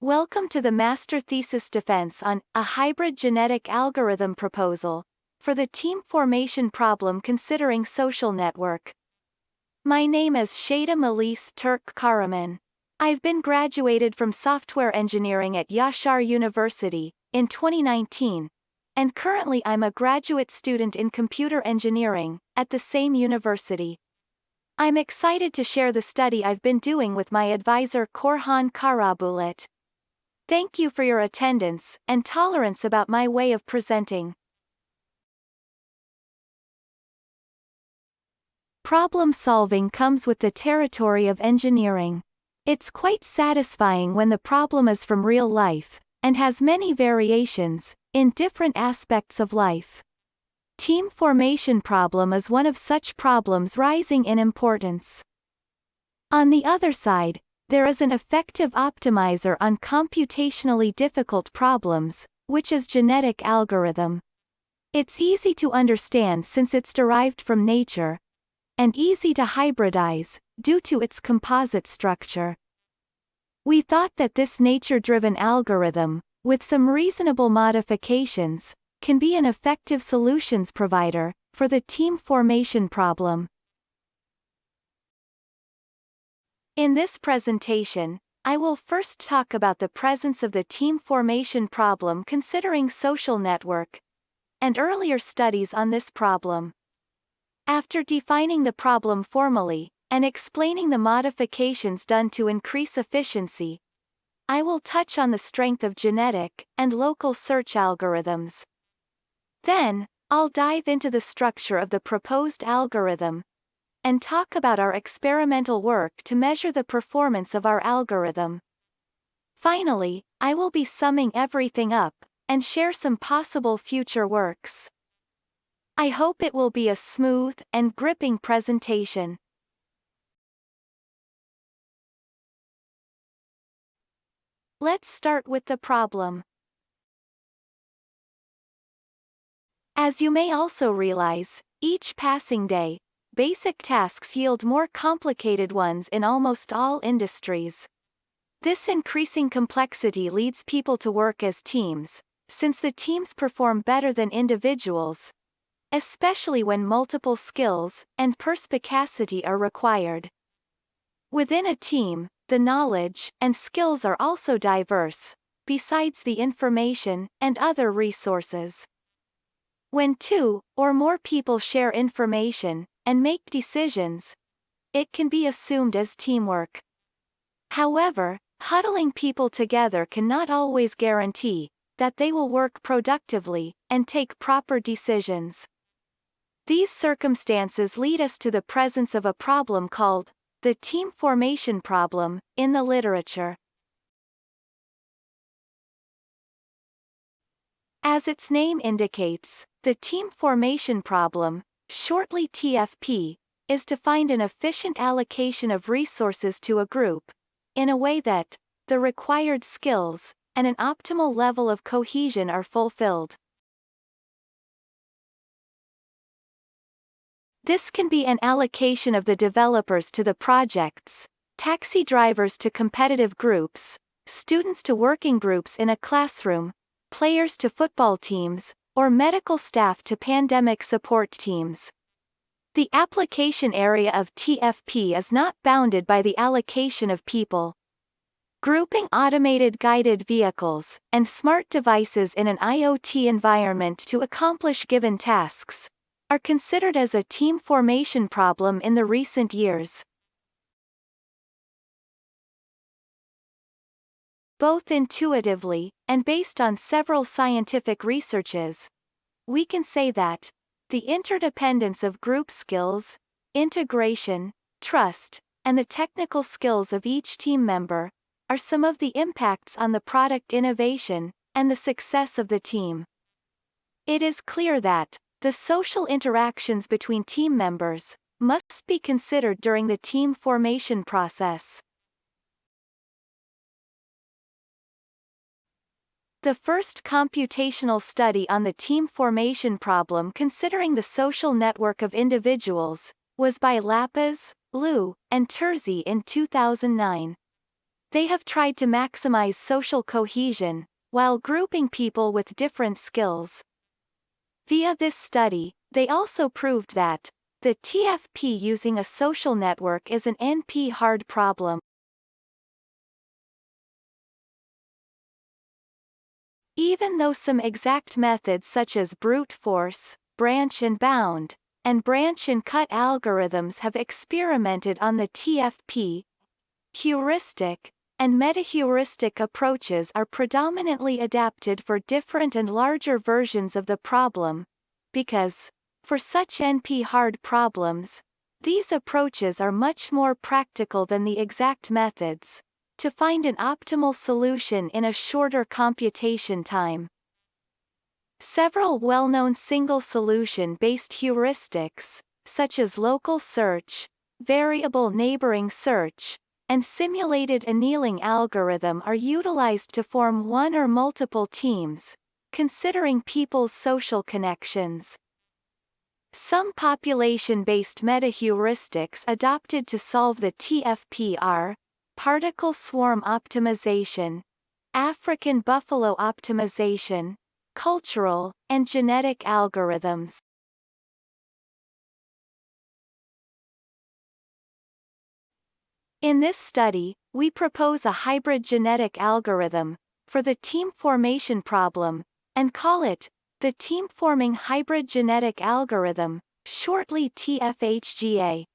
Welcome to the master thesis defense on a hybrid genetic algorithm proposal for the team formation problem considering social network. My name is Shada Melis Turk Karaman. I've been graduated from software engineering at Yashar University in 2019, and currently I'm a graduate student in computer engineering at the same university. I'm excited to share the study I've been doing with my advisor Korhan Karabulit. Thank you for your attendance and tolerance about my way of presenting. Problem solving comes with the territory of engineering. It's quite satisfying when the problem is from real life, and has many variations, in different aspects of life. Team formation problem is one of such problems rising in importance. On the other side, there is an effective optimizer on computationally difficult problems, which is genetic algorithm. It's easy to understand since it's derived from nature, and easy to hybridize, due to its composite structure. We thought that this nature-driven algorithm, with some reasonable modifications, can be an effective solutions provider for the team formation problem. In this presentation, I will first talk about the presence of the team formation problem considering social network, and earlier studies on this problem. After defining the problem formally, and explaining the modifications done to increase efficiency, I will touch on the strength of genetic and local search algorithms. Then, I'll dive into the structure of the proposed algorithm, and talk about our experimental work to measure the performance of our algorithm. Finally, I will be summing everything up, and share some possible future works. I hope it will be a smooth and gripping presentation. Let's start with the problem. As you may also realize, each passing day, basic tasks yield more complicated ones in almost all industries. This increasing complexity leads people to work as teams, since the teams perform better than individuals, especially when multiple skills and perspicacity are required. Within a team, the knowledge and skills are also diverse, besides the information and other resources. When two or more people share information and make decisions, it can be assumed as teamwork. However, huddling people together cannot always guarantee that they will work productively and take proper decisions. These circumstances lead us to the presence of a problem called the team formation problem in the literature. As its name indicates, the team formation problem, shortly TFP, is to find an efficient allocation of resources to a group, in a way that the required skills and an optimal level of cohesion are fulfilled. This can be an allocation of the developers to the projects, taxi drivers to competitive groups, students to working groups in a classroom, players to football teams, or medical staff to pandemic support teams. The application area of TFP is not bounded by the allocation of people. Grouping automated guided vehicles and smart devices in an IoT environment to accomplish given tasks are considered as a team formation problem in the recent years. Both intuitively and based on several scientific researches, we can say that the interdependence of group skills, integration, trust, and the technical skills of each team member are some of the impacts on the product innovation and the success of the team. It is clear that the social interactions between team members must be considered during the team formation process. The first computational study on the team formation problem considering the social network of individuals was by Lapaz, Liu, and Terzi in 2009. They have tried to maximize social cohesion, while grouping people with different skills. Via this study, they also proved that the TFP using a social network is an NP-hard problem. Even though some exact methods such as brute force, branch and bound, and branch and cut algorithms have experimented on the TFP, heuristic, and metaheuristic approaches are predominantly adapted for different and larger versions of the problem, because, for such NP-hard problems, these approaches are much more practical than the exact methods, to find an optimal solution in a shorter computation time. Several well-known single-solution-based heuristics, such as local search, variable neighboring search, and simulated annealing algorithm are utilized to form one or multiple teams, considering people's social connections. Some population-based meta-heuristics adopted to solve the TFP are particle swarm optimization, African buffalo optimization, cultural, and genetic algorithms. In this study, we propose a hybrid genetic algorithm for the team formation problem, and call it the team-forming hybrid genetic algorithm, shortly TFHGA.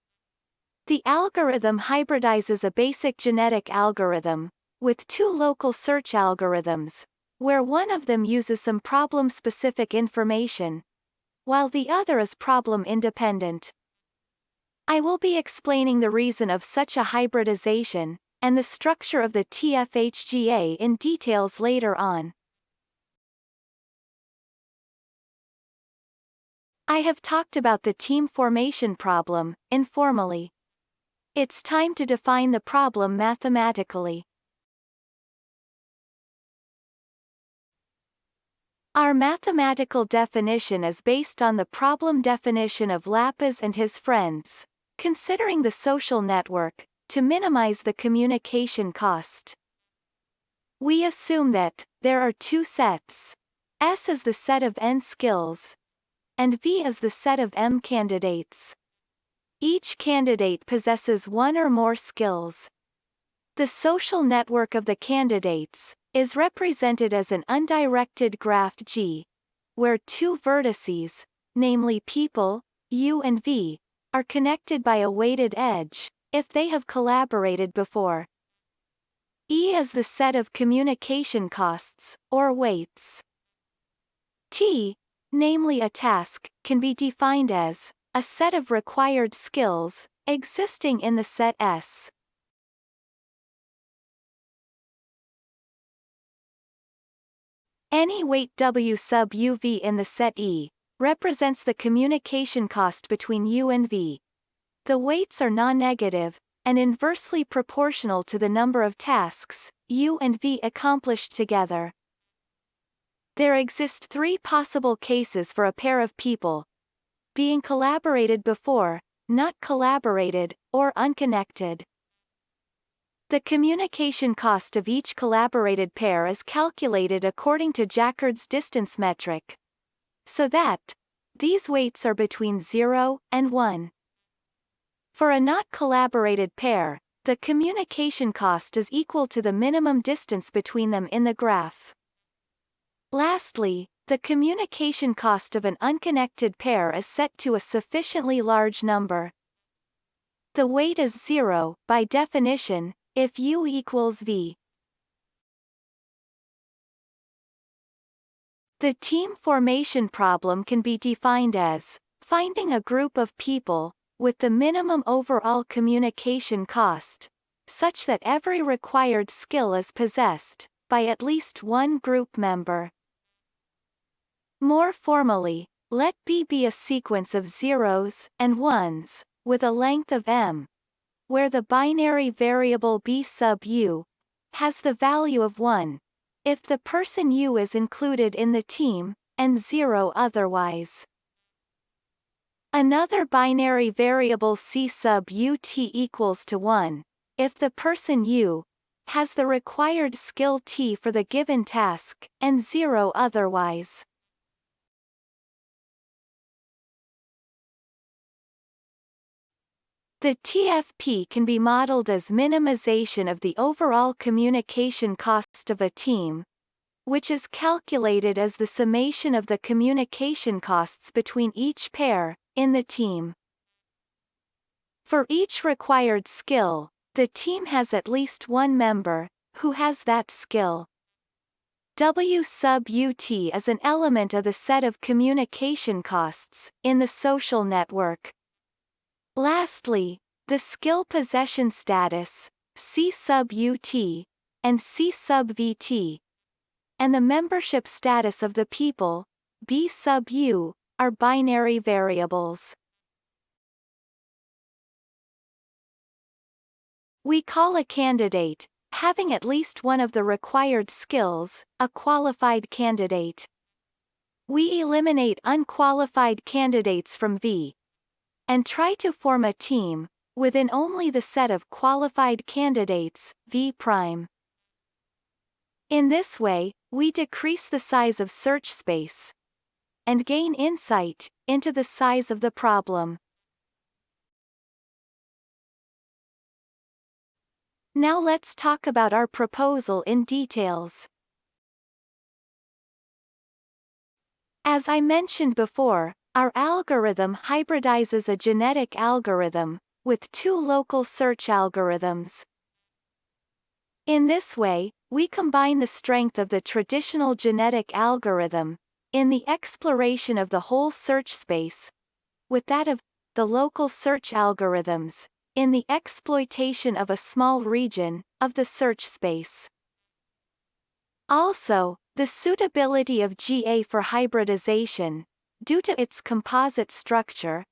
The algorithm hybridizes a basic genetic algorithm with two local search algorithms, where one of them uses some problem-specific information, while the other is problem-independent. I will be explaining the reason of such a hybridization, and the structure of the TFHGA in details later on. I have talked about the team formation problem, informally. It's time to define the problem mathematically. Our mathematical definition is based on the problem definition of Lapis and his friends, considering the social network, to minimize the communication cost. We assume that there are two sets. S is the set of N skills, and V is the set of M candidates. Each candidate possesses one or more skills. The social network of the candidates is represented as an undirected graph G, where two vertices, namely people, U and V, are connected by a weighted edge, if they have collaborated before. E is the set of communication costs, or weights. T, namely a task, can be defined as a set of required skills, existing in the set S. Any weight W sub UV in the set E represents the communication cost between U and V. The weights are non-negative, and inversely proportional to the number of tasks U and V accomplished together. There exist three possible cases for a pair of people: being collaborated before, not collaborated, or unconnected. The communication cost of each collaborated pair is calculated according to Jacquard's distance metric, so that these weights are between 0 and 1. For a not collaborated pair, the communication cost is equal to the minimum distance between them in the graph. Lastly, the communication cost of an unconnected pair is set to a sufficiently large number. The weight is 0, by definition, if U equals V. The team formation problem can be defined as finding a group of people with the minimum overall communication cost, such that every required skill is possessed by at least one group member. More formally, let B be a sequence of zeros and ones, with a length of m, where the binary variable B sub U has the value of 1, if the person U is included in the team, and 0 otherwise. Another binary variable C sub UT equals to 1, if the person U has the required skill T for the given task, and 0 otherwise. The TFP can be modeled as minimization of the overall communication cost of a team, which is calculated as the summation of the communication costs between each pair in the team. For each required skill, the team has at least one member who has that skill. W sub UT is an element of the set of communication costs in the social network. Lastly, the skill possession status, C sub UT, and C sub VT, and the membership status of the people, B sub U, are binary variables. We call a candidate, having at least one of the required skills, a qualified candidate. We eliminate unqualified candidates from V, and try to form a team within only the set of qualified candidates, V prime. In this way, we decrease the size of search space and gain insight into the size of the problem. Now let's talk about our proposal in details. As I mentioned before, our algorithm hybridizes a genetic algorithm with two local search algorithms. In this way, we combine the strength of the traditional genetic algorithm in the exploration of the whole search space with that of the local search algorithms in the exploitation of a small region of the search space. Also, the suitability of GA for hybridization, due to its composite structure,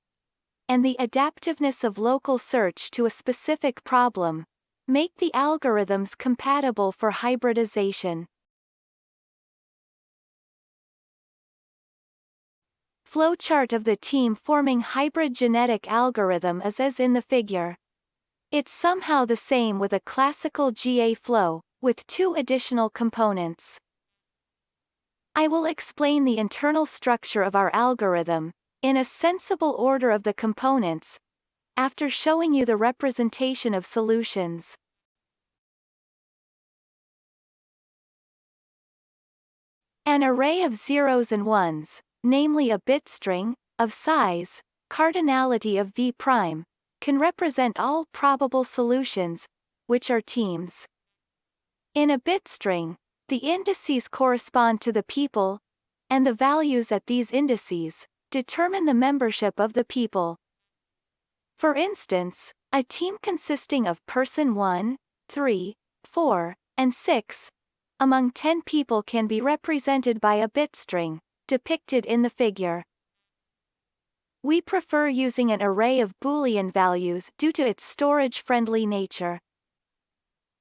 and the adaptiveness of local search to a specific problem, make the algorithms compatible for hybridization. Flowchart of the team forming hybrid genetic algorithm is as in the figure. It's somehow the same with a classical GA flow, with two additional components. I will explain the internal structure of our algorithm, in a sensible order of the components, after showing you the representation of solutions. An array of zeros and ones, namely a bit string, of size, cardinality of V prime, can represent all probable solutions, which are teams. In a bit string, the indices correspond to the people, and the values at these indices determine the membership of the people. For instance, a team consisting of person 1, 3, 4, and 6, among 10 people can be represented by a bit string, depicted in the figure. We prefer using an array of Boolean values due to its storage-friendly nature.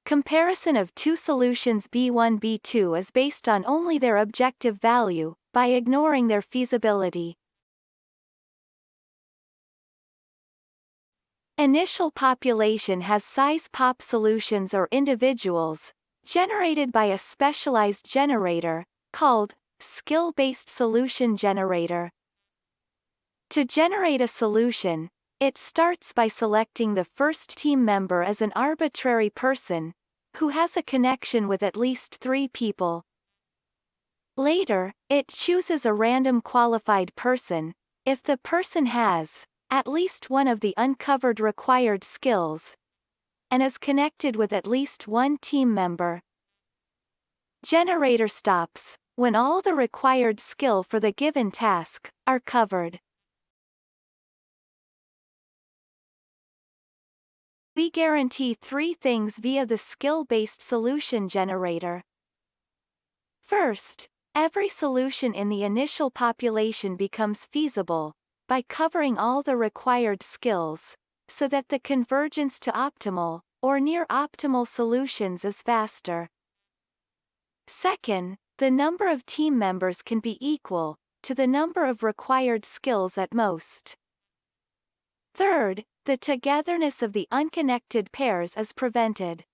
Comparison of two solutions B1 B2 is based on only their objective value, by ignoring their feasibility. Initial population has size pop solutions or individuals, generated by a specialized generator, called skill-based solution generator. To generate a solution, it starts by selecting the first team member as an arbitrary person, who has a connection with at least 3 people. Later, it chooses a random qualified person, if the person has at least one of the uncovered required skills, and is connected with at least one team member. Generator stops when all the required skill for the given task are covered. We guarantee 3 things via the skill-based solution generator. First, every solution in the initial population becomes feasible by covering all the required skills, so that the convergence to optimal, or near optimal solutions is faster. Second, the number of team members can be equal to the number of required skills at most. Third, the togetherness of the unconnected pairs is prevented.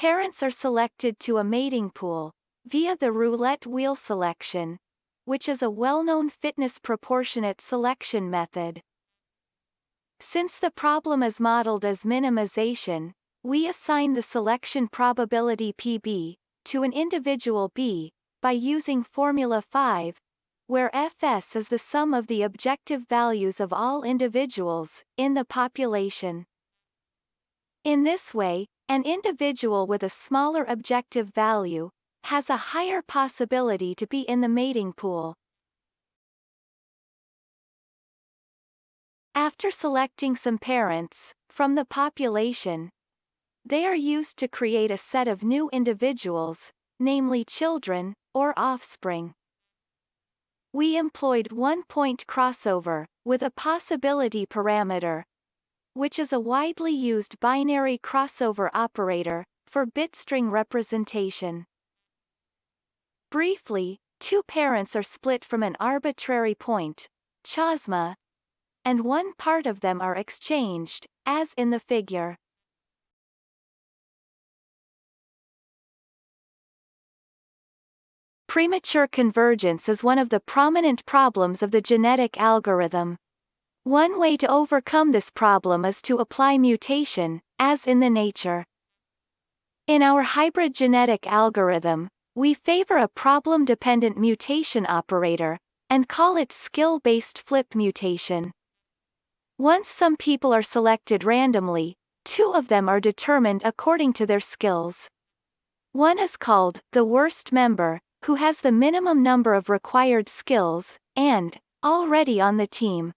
Parents are selected to a mating pool via the roulette wheel selection, which is a well-known fitness proportionate selection method. Since the problem is modeled as minimization, we assign the selection probability PB to an individual B by using Formula 5, where Fs is the sum of the objective values of all individuals in the population. In this way, an individual with a smaller objective value has a higher possibility to be in the mating pool. After selecting some parents from the population, they are used to create a set of new individuals, namely children or offspring. We employed one-point crossover with a possibility parameter, which is a widely used binary crossover operator for bitstring representation. Briefly, two parents are split from an arbitrary point, chasma, and one part of them are exchanged, as in the figure. Premature convergence is one of the prominent problems of the genetic algorithm. One way to overcome this problem is to apply mutation, as in the nature. In our hybrid genetic algorithm, we favor a problem-dependent mutation operator, and call it skill-based flip mutation. Once some people are selected randomly, two of them are determined according to their skills. One is called the worst member, who has the minimum number of required skills, and already on the team.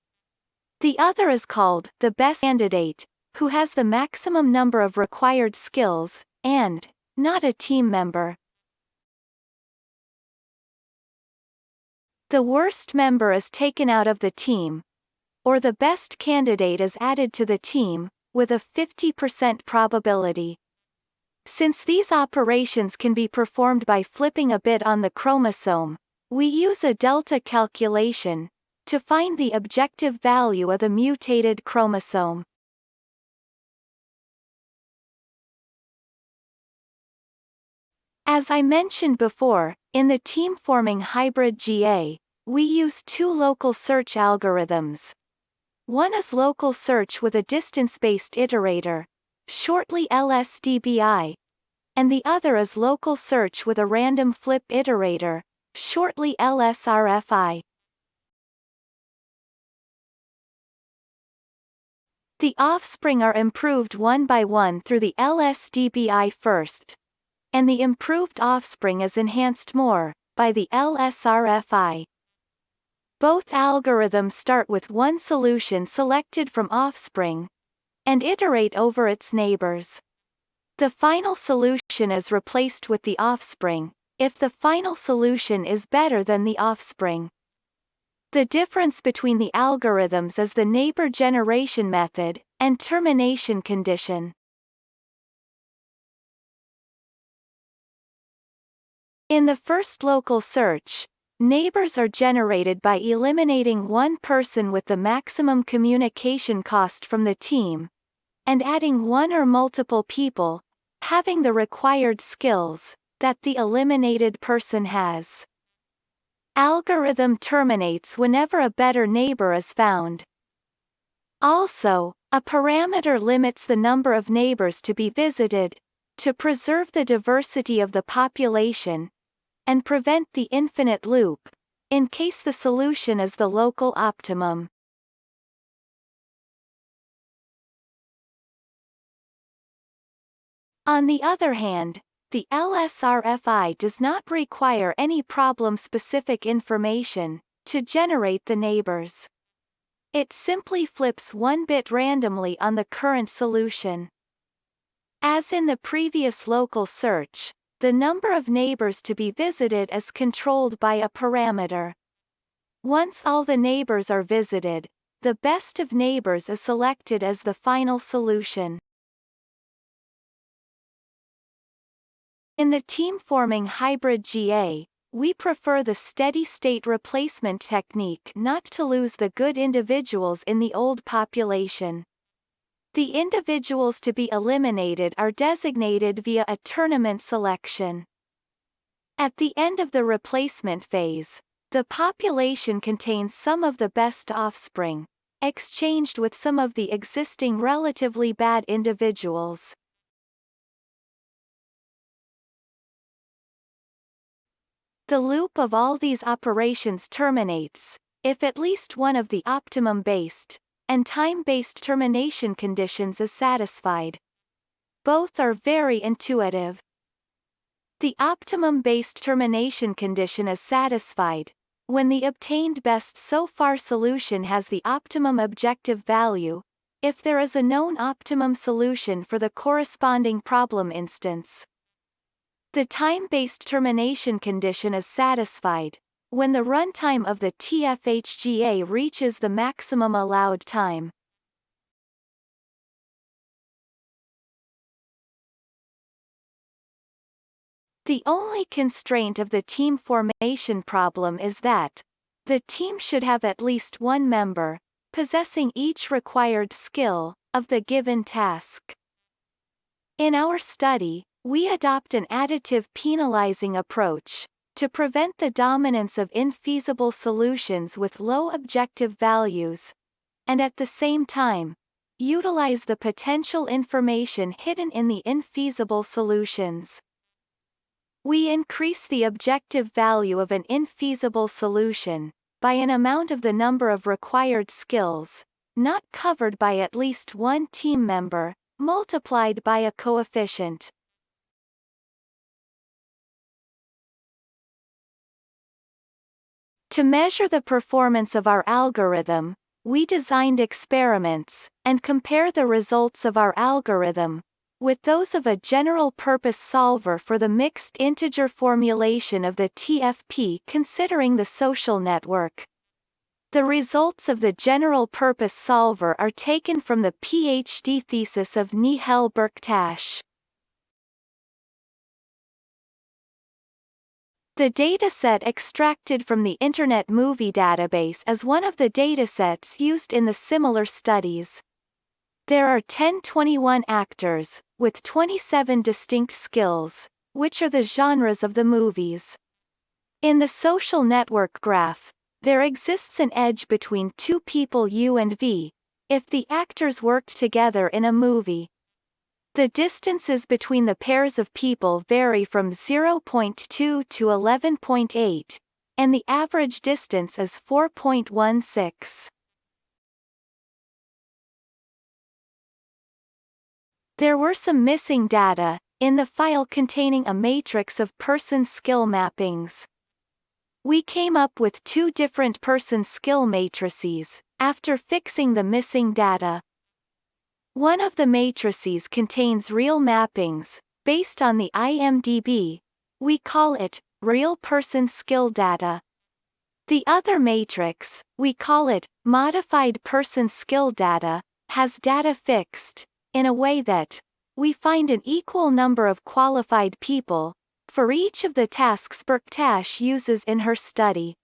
The other is called the best candidate, who has the maximum number of required skills, and not a team member. The worst member is taken out of the team, or the best candidate is added to the team, with a 50% probability. Since these operations can be performed by flipping a bit on the chromosome, we use a delta calculation to find the objective value of the mutated chromosome. As I mentioned before, in the team-forming Hybridized, we use two local search algorithms. One is local search with a distance-based iterator, shortly LSDBI, and the other is local search with a random flip iterator, shortly LSRFI. The offspring are improved one by one through the LSDBI first, and the improved offspring is enhanced more by the LSRFI. Both algorithms start with one solution selected from offspring, and iterate over its neighbors. The final solution is replaced with the offspring, if the final solution is better than the offspring. The difference between the algorithms is the neighbor generation method and termination condition. In the first local search, neighbors are generated by eliminating one person with the maximum communication cost from the team, and adding one or multiple people, having the required skills, that the eliminated person has. Algorithm terminates whenever a better neighbor is found. Also, a parameter limits the number of neighbors to be visited, to preserve the diversity of the population, and prevent the infinite loop, in case the solution is the local optimum. On the other hand, the LSRFI does not require any problem-specific information to generate the neighbors. It simply flips one bit randomly on the current solution. As in the previous local search, the number of neighbors to be visited is controlled by a parameter. Once all the neighbors are visited, the best of neighbors is selected as the final solution. In the team-forming Hybridized, we prefer the steady-state replacement technique not to lose the good individuals in the old population. The individuals to be eliminated are designated via a tournament selection. At the end of the replacement phase, the population contains some of the best offspring, exchanged with some of the existing relatively bad individuals. The loop of all these operations terminates if at least one of the optimum-based and time-based termination conditions is satisfied. Both are very intuitive. The optimum-based termination condition is satisfied when the obtained best so far solution has the optimum objective value, if there is a known optimum solution for the corresponding problem instance. The time-based termination condition is satisfied when the runtime of the TFHGA reaches the maximum allowed time. The only constraint of the team formation problem is that the team should have at least one member, possessing each required skill, of the given task. In our study, we adopt an additive penalizing approach to prevent the dominance of infeasible solutions with low objective values, and at the same time, utilize the potential information hidden in the infeasible solutions. We increase the objective value of an infeasible solution by an amount of the number of required skills, not covered by at least one team member, multiplied by a coefficient. To measure the performance of our algorithm, we designed experiments, and compare the results of our algorithm with those of a general-purpose solver for the mixed integer formulation of the TFP considering the social network. The results of the general-purpose solver are taken from the PhD thesis of Nihal Berktash. The dataset extracted from the Internet Movie Database is one of the datasets used in the similar studies. There are 1021 actors, with 27 distinct skills, which are the genres of the movies. In the social network graph, there exists an edge between two people U and V, if the actors worked together in a movie. The distances between the pairs of people vary from 0.2 to 11.8, and the average distance is 4.16. There were some missing data in the file containing a matrix of person skill mappings. We came up with two different person skill matrices after fixing the missing data. One of the matrices contains real mappings, based on the IMDb. We call it real person skill data. The other matrix, we call it modified person skill data, has data fixed in a way that we find an equal number of qualified people for each of the tasks Berktash uses in her study.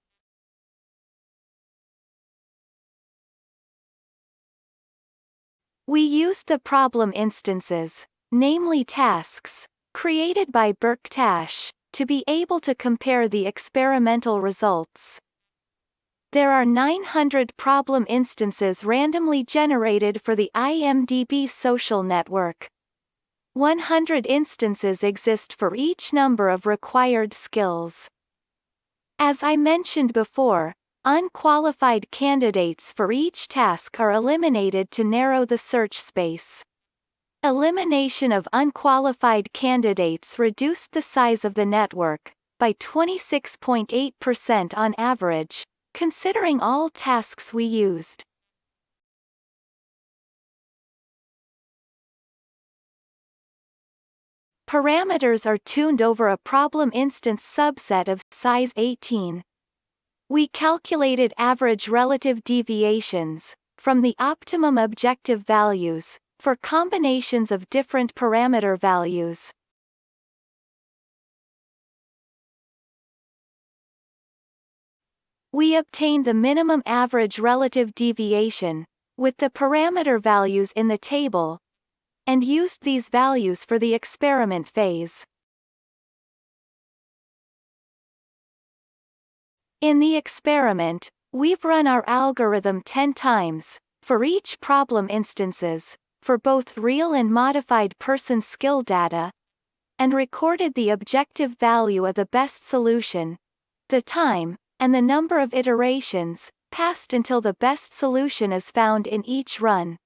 We used the problem instances, namely tasks, created by Berktash, to be able to compare the experimental results. There are 900 problem instances randomly generated for the IMDb social network. 100 instances exist for each number of required skills. As I mentioned before, unqualified candidates for each task are eliminated to narrow the search space. Elimination of unqualified candidates reduced the size of the network by 26.8% on average, considering all tasks we used. Parameters are tuned over a problem instance subset of size 18. We calculated average relative deviations from the optimum objective values for combinations of different parameter values. We obtained the minimum average relative deviation with the parameter values in the table, and used these values for the experiment phase. In the experiment, we've run our algorithm 10 times, for each problem instances, for both real and modified person skill data, and recorded the objective value of the best solution, the time, and the number of iterations passed until the best solution is found in each run.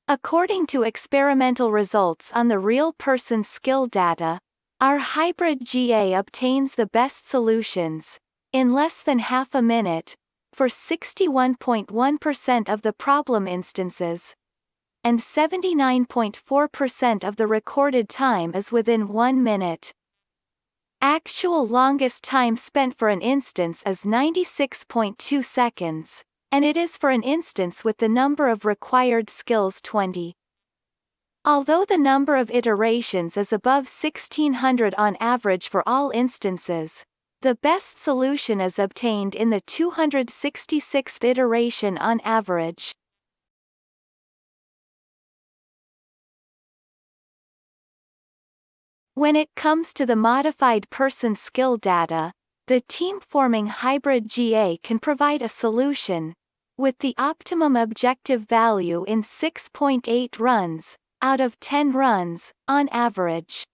According to experimental results on the real person skill data, our hybrid GA obtains the best solutions, in less than half a minute, for 61.1% of the problem instances, and 79.4% of the recorded time is within 1 minute. Actual longest time spent for an instance is 96.2 seconds, and it is for an instance with the number of required skills 20. Although the number of iterations is above 1600 on average for all instances, the best solution is obtained in the 266th iteration on average. When it comes to the modified person skill data, the team-forming hybrid GA can provide a solution, with the optimum objective value in 6.8 runs, out of 10 runs, on average.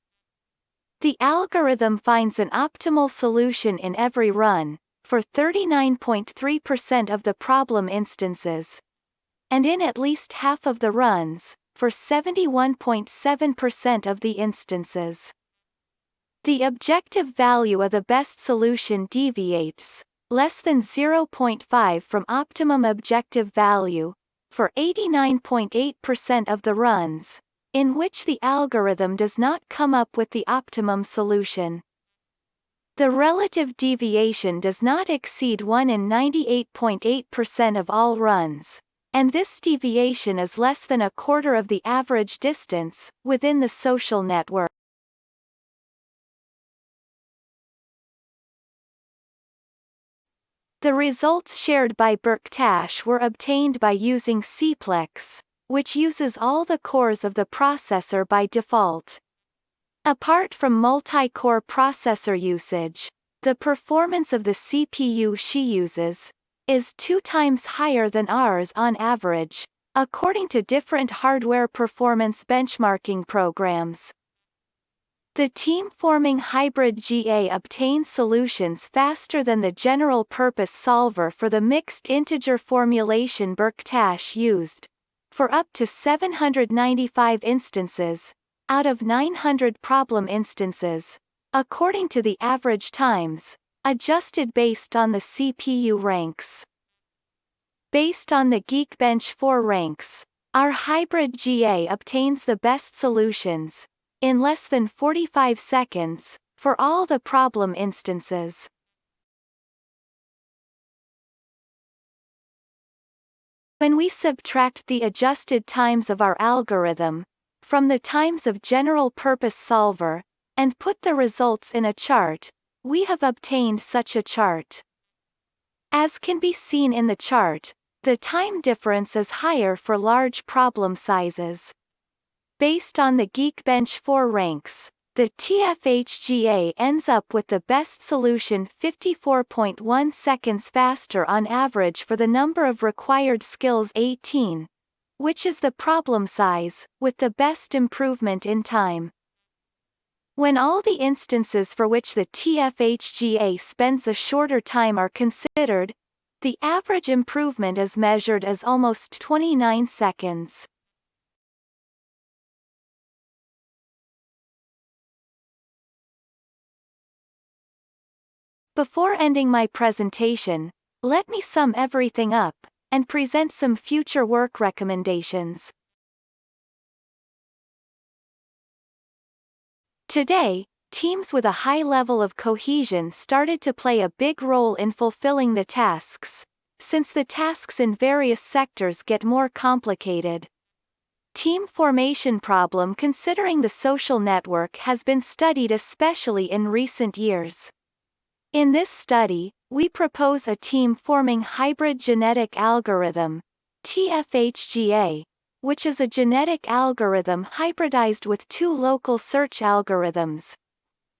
The algorithm finds an optimal solution in every run, for 39.3% of the problem instances, and in at least half of the runs, for 71.7% of the instances. The objective value of the best solution deviates, less than 0.5 from optimum objective value, for 89.8% of the runs, in which the algorithm does not come up with the optimum solution. The relative deviation does not exceed 1 in 98.8% of all runs, and this deviation is less than a quarter of the average distance within the social network. The results shared by Backstage were obtained by using Cplex, which uses all the cores of the processor by default. Apart from multi-core processor usage, the performance of the CPU she uses is 2 times higher than ours on average, according to different hardware performance benchmarking programs. The team-forming hybrid GA obtains solutions faster than the general-purpose solver for the mixed integer formulation Backstage used, for up to 795 instances, out of 900 problem instances, according to the average times, adjusted based on the CPU ranks. Based on the Geekbench 4 ranks, our hybrid GA obtains the best solutions, in less than 45 seconds, for all the problem instances. When we subtract the adjusted times of our algorithm from the times of general-purpose solver, and put the results in a chart, we have obtained such a chart. As can be seen in the chart, the time difference is higher for large problem sizes. Based on the Geekbench 4 ranks, the TFHGA ends up with the best solution 54.1 seconds faster on average for the number of required skills 18, which is the problem size, with the best improvement in time. When all the instances for which the TFHGA spends a shorter time are considered, the average improvement is measured as almost 29 seconds. Before ending my presentation, let me sum everything up, and present some future work recommendations. Today, teams with a high level of cohesion started to play a big role in fulfilling the tasks, since the tasks in various sectors get more complicated. Team formation problem considering the social network has been studied especially in recent years. In this study, we propose a team-forming hybrid genetic algorithm, TFHGA, which is a genetic algorithm hybridized with two local search algorithms,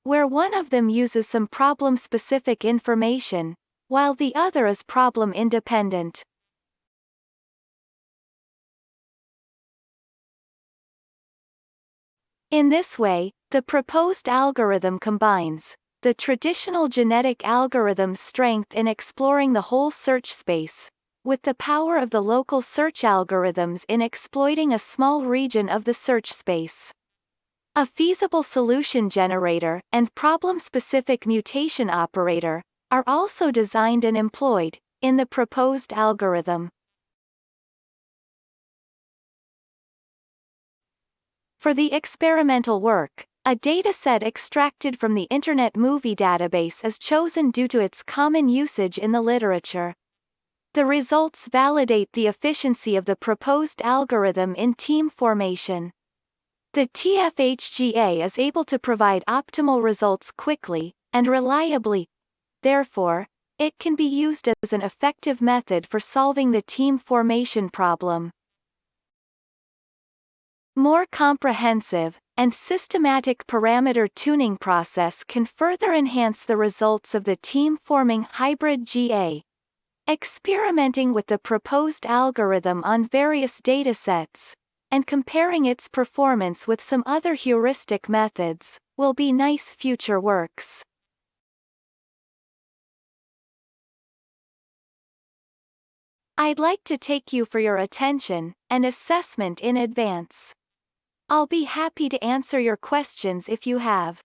where one of them uses some problem-specific information, while the other is problem-independent. In this way, the proposed algorithm combines the traditional genetic algorithm's strength in exploring the whole search space, with the power of the local search algorithms in exploiting a small region of the search space. A feasible solution generator and problem-specific mutation operator are also designed and employed in the proposed algorithm. For the experimental work, a dataset extracted from the Internet Movie Database is chosen due to its common usage in the literature. The results validate the efficiency of the proposed algorithm in team formation. The TFHGA is able to provide optimal results quickly and reliably. Therefore, it can be used as an effective method for solving the team formation problem. More comprehensive and systematic parameter tuning process can further enhance the results of the team-forming hybrid GA. Experimenting with the proposed algorithm on various datasets, and comparing its performance with some other heuristic methods, will be nice future works. I'd like to thank you for your attention and assessment in advance. I'll be happy to answer your questions if you have.